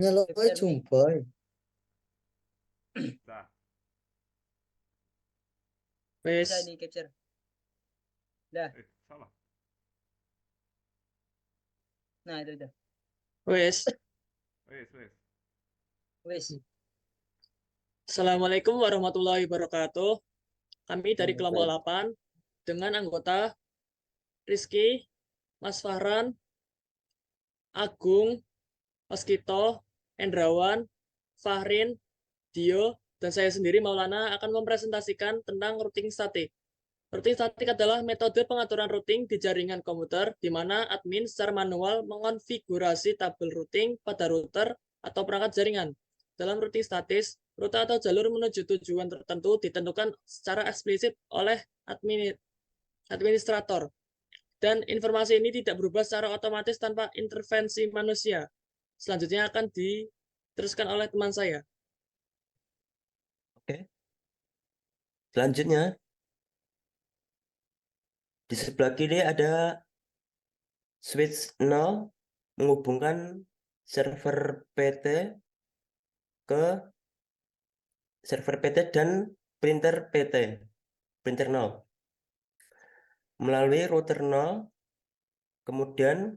Nyalo ae Capture mic. jumpai. Dah. Bisa Wes, di capture. Dah. Salah. Nah, itu udah. wes. Wes, wes. Wis. Assalamualaikum warahmatullahi wabarakatuh. Kami dari kelompok 8 dengan anggota Rizky, Mas Fahran, Agung, Mas Kito, Endrawan, Fahrin, Dio, dan saya sendiri Maulana akan mempresentasikan tentang routing statik. Routing statik adalah metode pengaturan routing di jaringan komputer di mana admin secara manual mengonfigurasi tabel routing pada router atau perangkat jaringan. Dalam routing statis, rute atau jalur menuju tujuan tertentu ditentukan secara eksplisit oleh administrator. Dan informasi ini tidak berubah secara otomatis tanpa intervensi manusia. Selanjutnya akan diteruskan oleh teman saya. Oke. Selanjutnya di sebelah kiri ada switch 0 menghubungkan server PT ke server PT dan printer PT, printer 0. Melalui router 0, kemudian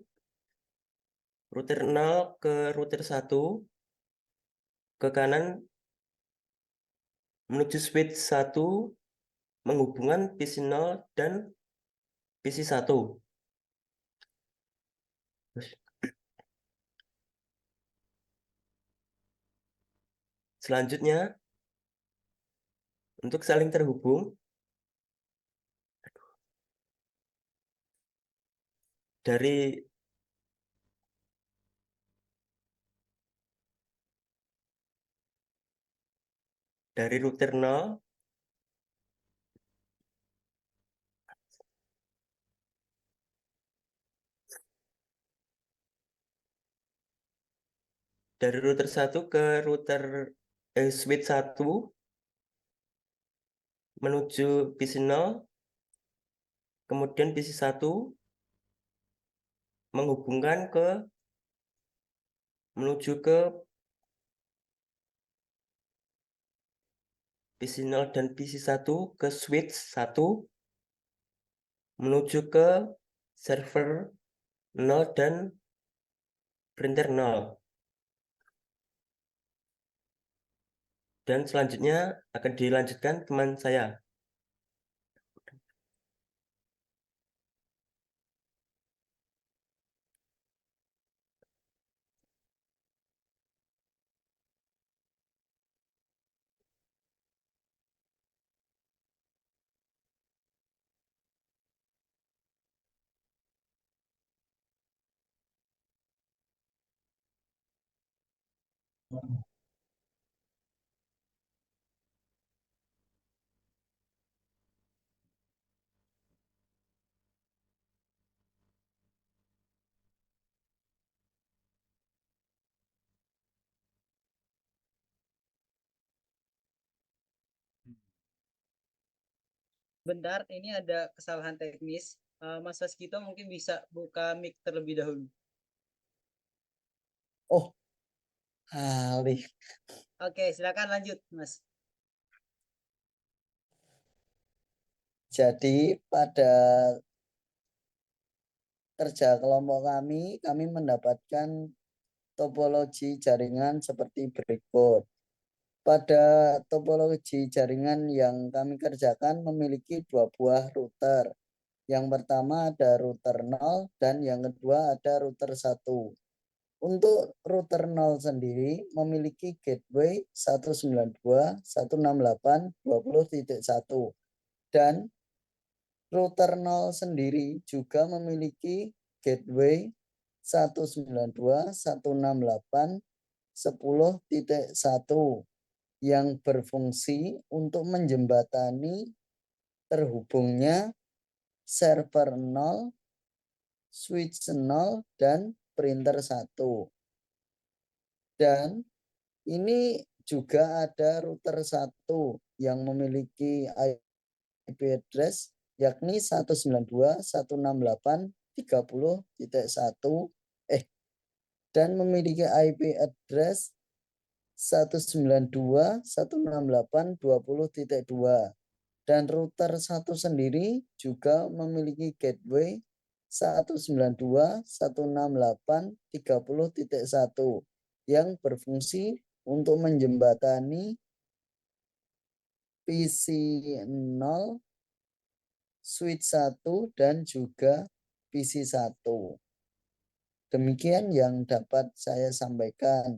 router 0 ke router 1, ke kanan menuju switch 1 menghubungkan PC 0 dan PC 1. Selanjutnya, untuk saling terhubung, dari router 0 dari router 1 ke router switch 1 menuju PC 0, kemudian PC 1 menghubungkan menuju ke PC 0 dan PC 1 ke switch 1 menuju ke server 0 dan printer 0. Dan selanjutnya akan dilanjutkan teman saya. Bentar, ini ada kesalahan teknis. Mas Waskito mungkin bisa buka mic terlebih dahulu. Oh, Alif. Oke, silakan lanjut, Mas. Jadi pada kerja kelompok kami mendapatkan topologi jaringan seperti berikut. Pada topologi jaringan yang kami kerjakan memiliki dua buah router. Yang pertama ada router 0 dan yang kedua ada router 1. Untuk router 0 sendiri memiliki gateway 192.168.20.1 dan router 0 sendiri juga memiliki gateway 192.168.10.1 yang berfungsi untuk menjembatani terhubungnya server 0, switch 0, dan printer 1. Dan ini juga ada router 1 yang memiliki IP address yakni 192.168.30.1 dan memiliki IP address 192.168.20.2 dan router satu sendiri juga memiliki gateway 192.168.30.1 yang berfungsi untuk menjembatani PC0, switch 1 dan juga PC1. Demikian yang dapat saya sampaikan.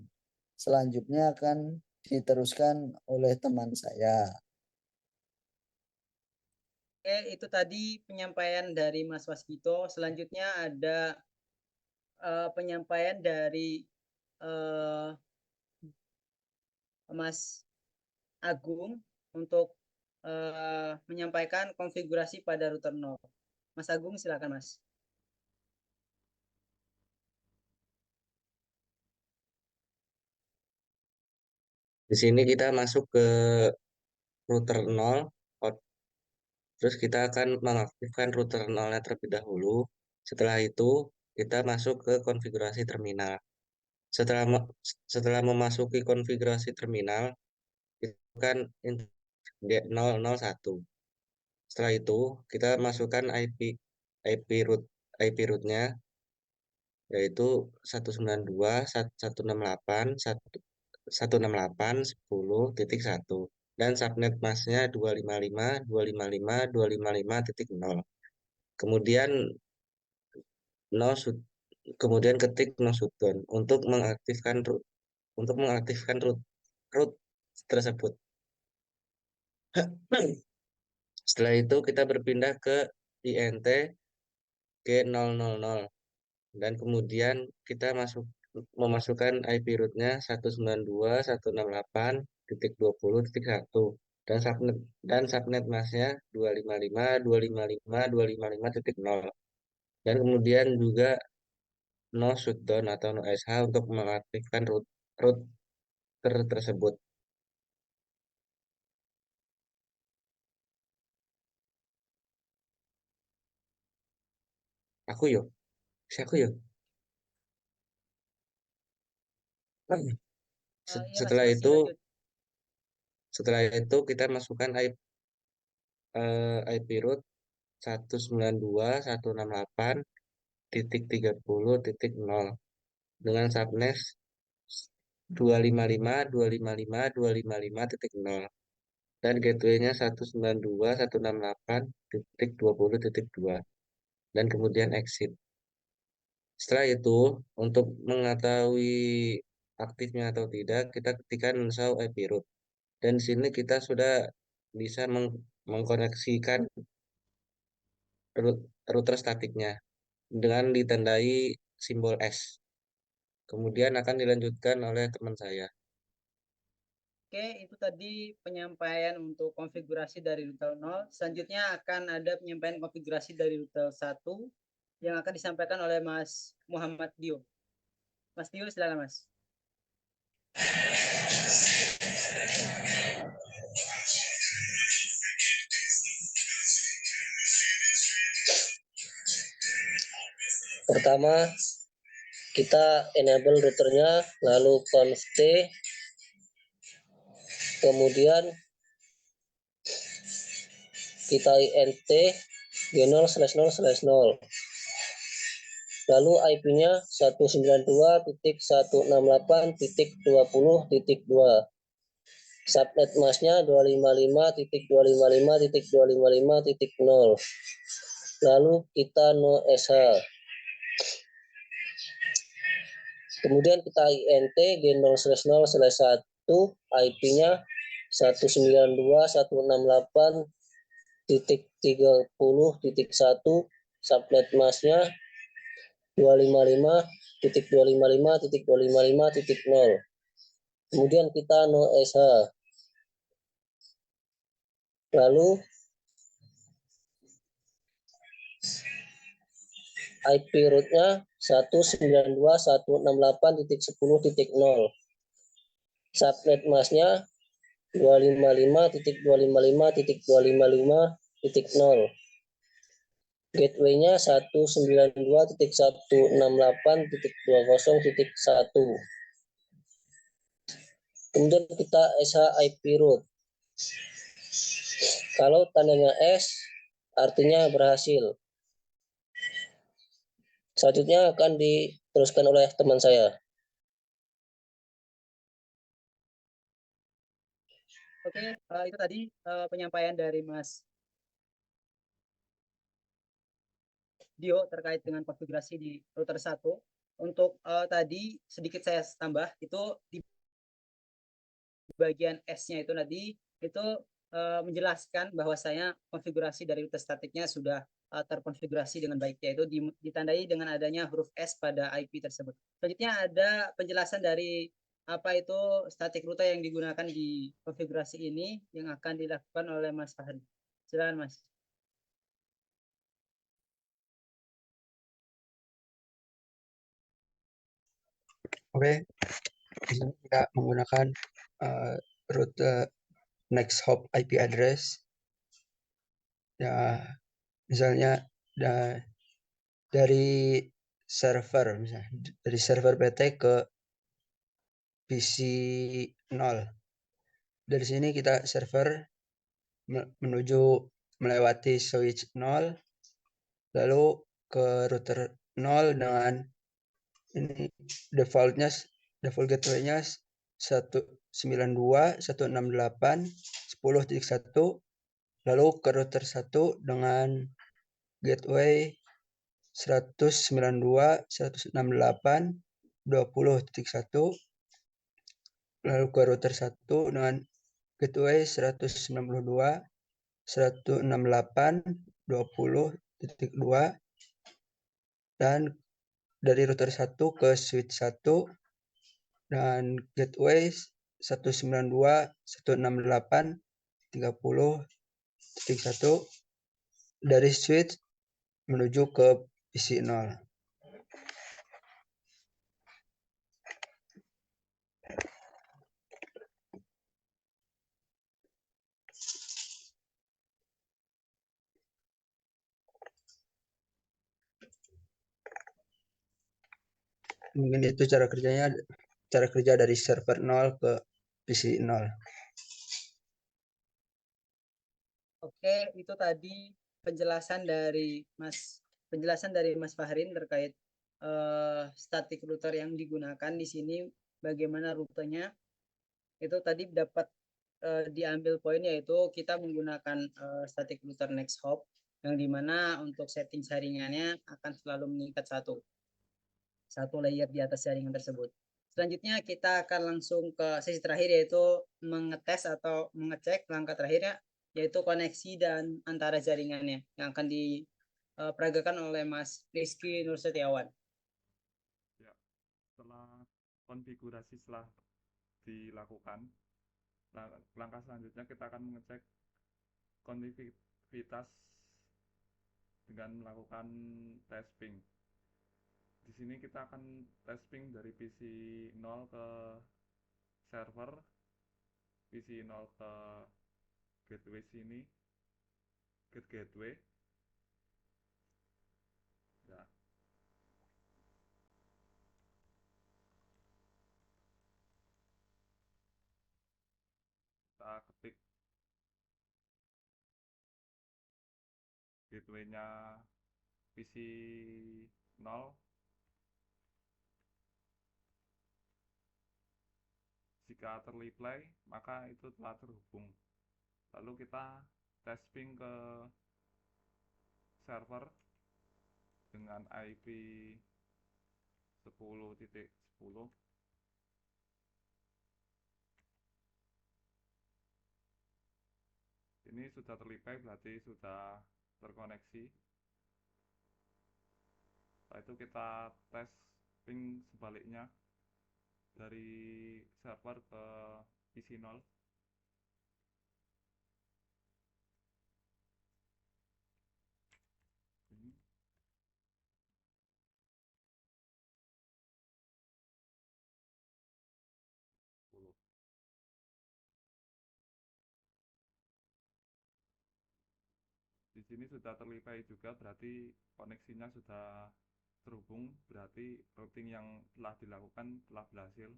Selanjutnya akan diteruskan oleh teman saya. Oke, itu tadi penyampaian dari Mas Waskito. Selanjutnya ada penyampaian dari Mas Agung untuk menyampaikan konfigurasi pada router 0. Mas Agung, silakan Mas. Di sini kita masuk ke router 0, terus kita akan mengaktifkan router 0-nya terlebih dahulu. Setelah itu, kita masuk ke konfigurasi terminal. Setelah memasuki konfigurasi terminal, kita akan 001. Setelah itu, kita masukkan IP root-nya, yaitu 192.168.10.1 dan subnet masknya 255.255.255.0. Kemudian ketik no shutdown untuk mengaktifkan root tersebut. Setelah itu kita berpindah ke INT G000 dan kemudian kita memasukkan IP root-nya 192.168.20.1 dan subnet masknya 255.255.255.0 dan kemudian juga no shutdown atau no SH untuk mengaktifkan router tersebut. Aku yo. Iya, Setelah Mas, itu lanjut. kita masukkan IP root 192.168.30.0 dengan subnet 255.255.255.0 dan gateway-nya 192.168.20.2 dan kemudian exit. Setelah itu, untuk mengetahui aktifnya atau tidak, kita ketikkan show IP root. Dan di sini kita sudah bisa mengkoneksikan router statiknya dengan ditandai simbol S. Kemudian akan dilanjutkan oleh teman saya. Oke, itu tadi penyampaian untuk konfigurasi dari router 0. Selanjutnya akan ada penyampaian konfigurasi dari router 1 yang akan disampaikan oleh Mas Muhammad Dio. Mas Dio, silakan Mas. Pertama, kita enable routernya, lalu conft, kemudian kita int g0/0/0, lalu IP-nya 192.168.20.2, subnet masknya 255.255.255.0, lalu kita no SH. Kemudian kita int g0/0/1, IP-nya 192.168.30.1, subnet masknya 255.255.255.0. Kemudian kita no SH. Lalu IP root-nya 192.168.10.0. Subnet masknya 255.255.255.0. gateway-nya 192.168.20.1. Kemudian kita SH IP root. Kalau tandanya S, artinya berhasil. Selanjutnya akan diteruskan oleh teman saya. Oke, itu tadi penyampaian dari Mas Dio terkait dengan konfigurasi di router 1. Untuk tadi sedikit saya tambah, itu di bagian S-nya itu tadi itu menjelaskan bahwasanya konfigurasi dari router statiknya sudah terkonfigurasi dengan baik, yaitu ditandai dengan adanya huruf S pada IP tersebut. Selanjutnya ada penjelasan dari apa itu static router yang digunakan di konfigurasi ini yang akan dilakukan oleh Mas Fahri. Silakan Mas. Oke, di sini kita menggunakan rute next hop IP address. Ya, misalnya dari server, misalnya dari server PT ke PC 0. Dari sini kita server menuju melewati switch 0, lalu ke router 0 dengan ini default gateway-nya 192.168.10.1, lalu ke router 1 dengan gateway 192.168.20.1, lalu ke router 1 dengan gateway 192.168.20.2, dan dari router 1 ke switch 1 dan gateway 192.168.30.1 dari switch menuju ke PC 0. Mungkin itu cara kerja dari server 0 ke PC 0. Oke, itu tadi penjelasan dari Mas Fahrin terkait static router yang digunakan di sini, bagaimana rutenya. Itu tadi dapat diambil poin, yaitu kita menggunakan static router next hop yang dimana untuk setting jaringannya akan selalu meningkat satu layer di atas jaringan tersebut. Selanjutnya kita akan langsung ke sesi terakhir, yaitu mengetes atau mengecek langkah terakhirnya, yaitu koneksi dan antara jaringannya yang akan diperagakan oleh Mas Rizky Nur Setiawan. Ya, setelah konfigurasi dilakukan, langkah selanjutnya kita akan mengecek konektivitas dengan melakukan testing. Di sini kita akan testing dari PC 0 ke server, PC 0 ke gateway sini, gateway. Ya. Kita ketik gateway-nya PC 0. Jika terreply, maka itu telah terhubung. Lalu kita testing ke server dengan IP 10.10. Ini sudah terlipat, berarti sudah terkoneksi. Setelah itu kita testing sebaliknya dari server ke PC 0. Ini. Di sini sudah terlipai juga, berarti koneksinya sudah terhubung, berarti routing yang telah dilakukan telah berhasil.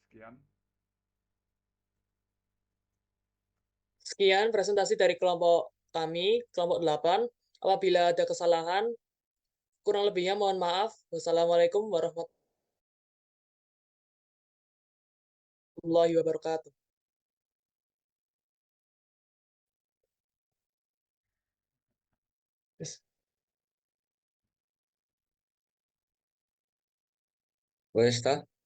Sekian. Sekian presentasi dari kelompok kami, kelompok 8. Apabila ada kesalahan, kurang lebihnya mohon maaf. Wassalamualaikum warahmatullahi wabarakatuh. Yes. Boleh, Staf?